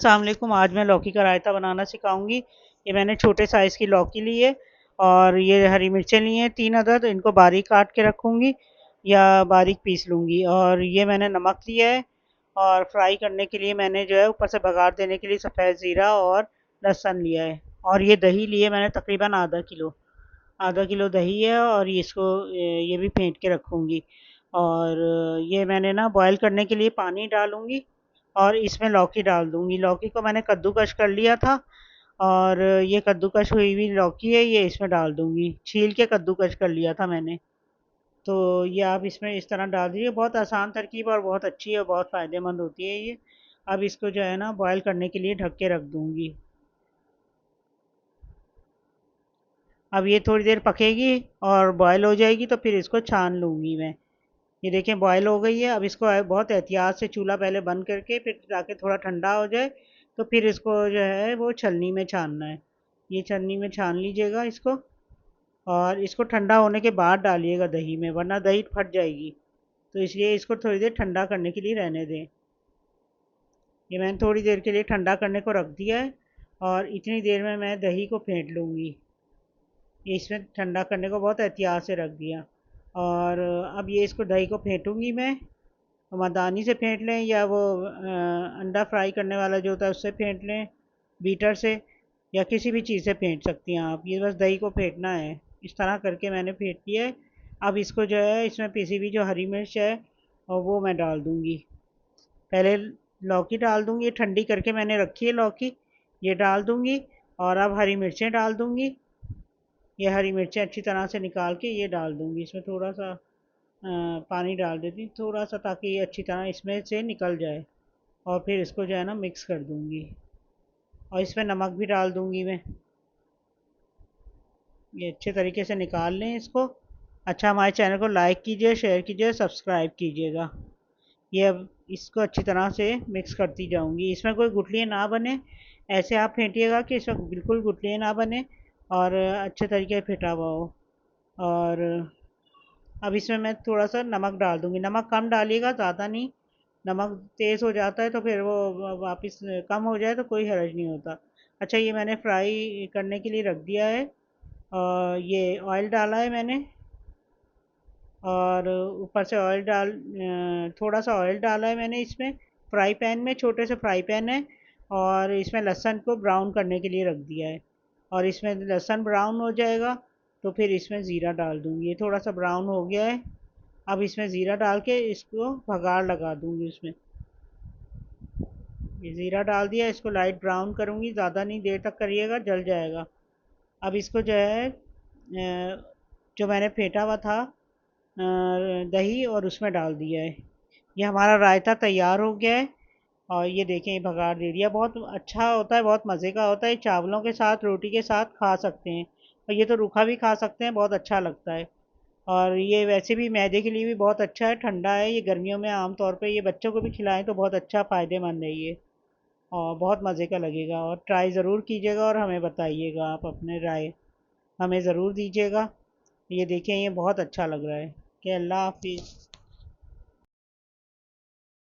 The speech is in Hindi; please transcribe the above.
अस्सलाम वालेकुम। आज मैं लौकी का रायता बनाना सिखाऊंगी। ये मैंने छोटे साइज़ की लौकी ली है और ये हरी मिर्चें ली हैं 3 अदद। इनको बारीक काट के रखूंगी या बारीक पीस लूँगी। और ये मैंने नमक लिया है और फ्राई करने के लिए मैंने जो है ऊपर से बघार देने के लिए सफ़ेद ज़ीरा और लहसुन लिया है। और ये दही लिए मैंने तकरीबन आधा किलो दही है और ये इसको ये भी फेंट के रखूँगी। और ये मैंने ना बॉयल करने के लिए पानी डालूँगी और इसमें लौकी डाल दूँगी। लौकी को मैंने कद्दूकस कर लिया था और ये कद्दूकस हुई हुई लौकी है, ये इसमें डाल दूँगी। छील के कद्दूकस कर लिया था मैंने। तो ये आप इसमें इस तरह डाल दीजिए। बहुत आसान तरकीब और बहुत अच्छी है, बहुत फ़ायदेमंद होती है ये। अब इसको जो है ना बॉयल करने के लिए ढक के रख दूँगी। अब ये थोड़ी देर पकेगी और बॉयल हो जाएगी तो फिर इसको छान लूँगी मैं। ये देखें बॉयल हो गई है। अब इसको बहुत एहतियात से चूल्हा पहले बंद करके फिर ताकि थोड़ा ठंडा हो जाए तो फिर इसको जो है वो छलनी में छानना है। ये छलनी में छान लीजिएगा इसको और इसको ठंडा होने के बाद डालिएगा दही में, वरना दही फट जाएगी। तो इसलिए इसको थोड़ी देर ठंडा करने के लिए रहने दें। ये मैंने थोड़ी देर के लिए ठंडा करने को रख दिया है और इतनी देर में मैं दही को फेंट लूँगी। ये इसमें ठंडा करने को बहुत एहतियात से रख दिया। और अब ये इसको दही को फेंटूँगी मैं। मदानी से फेंट लें या वो अंडा फ्राई करने वाला जो होता है उससे फेंट लें, बीटर से, या किसी भी चीज़ से फेंट सकती हैं आप। ये बस दही को फेंटना है। इस तरह करके मैंने फेंट लिया है। अब इसको जो है इसमें पिसी हुई जो हरी मिर्च है और वो मैं डाल दूँगी। पहले लौकी डाल दूँगी, ये ठंडी करके मैंने रखी है लौकी, ये डाल दूँगी। और अब हरी मिर्चें डाल दूँगी। ये हरी मिर्चें अच्छी तरह से निकाल के ये डाल दूँगी। इसमें थोड़ा सा पानी डाल देती थोड़ा सा, ताकि ये अच्छी तरह इसमें से निकल जाए। और फिर इसको जो है ना मिक्स कर दूँगी और इसमें नमक भी डाल दूँगी मैं। ये अच्छे तरीके से निकाल लें इसको। अच्छा, हमारे चैनल को लाइक कीजिए, शेयर कीजिए, सब्सक्राइब कीजिएगा। ये अब इसको अच्छी तरह से मिक्स करती जाऊँगी। इसमें कोई गुठलियाँ ना बने, ऐसे आप फेंटिएगा कि इसमें बिल्कुल गुठलियाँ ना बने और अच्छे तरीके से फेंटा हुआ हो। और अब इसमें मैं थोड़ा सा नमक डाल दूँगी। नमक कम डालिएगा, ज़्यादा नहीं। नमक तेज़ हो जाता है तो फिर वो वापस कम हो जाए तो कोई हर्ज नहीं होता। अच्छा, ये मैंने फ्राई करने के लिए रख दिया है। ये ऑयल डाला है मैंने और ऊपर से थोड़ा सा ऑयल डाला है मैंने इसमें। फ्राई पैन में, छोटे से फ्राई पैन है। और इसमें लहसुन को ब्राउन करने के लिए रख दिया है। और इसमें लहसुन ब्राउन हो जाएगा तो फिर इसमें ज़ीरा डाल दूँगी। ये थोड़ा सा ब्राउन हो गया है। अब इसमें ज़ीरा डाल के इसको भगाड़ लगा दूँगी उसमें। ये ज़ीरा डाल दिया, इसको लाइट ब्राउन करूँगी, ज़्यादा नहीं देर तक करिएगा, जल जाएगा। अब इसको जो है जो मैंने फेंटा हुआ था दही, और उसमें डाल दिया है। ये हमारा रायता तैयार हो गया है। और ये देखें, ये भगाड़ दे दिया। बहुत अच्छा होता है, बहुत मज़े का होता है। चावलों के साथ, रोटी के साथ खा सकते हैं और ये तो रूखा भी खा सकते हैं, बहुत अच्छा लगता है। और ये वैसे भी मैदे के लिए भी बहुत अच्छा है, ठंडा है। ये गर्मियों में आम तौर पे ये बच्चों को भी खिलाएं तो बहुत अच्छा फ़ायदेमंद है ये। और बहुत मज़े का लगेगा। और ट्राई ज़रूर कीजिएगा और हमें बताइएगा, आप अपने राय हमें ज़रूर दीजिएगा। ये देखें, ये बहुत अच्छा लग रहा है। कि अल्लाह हाफिज़।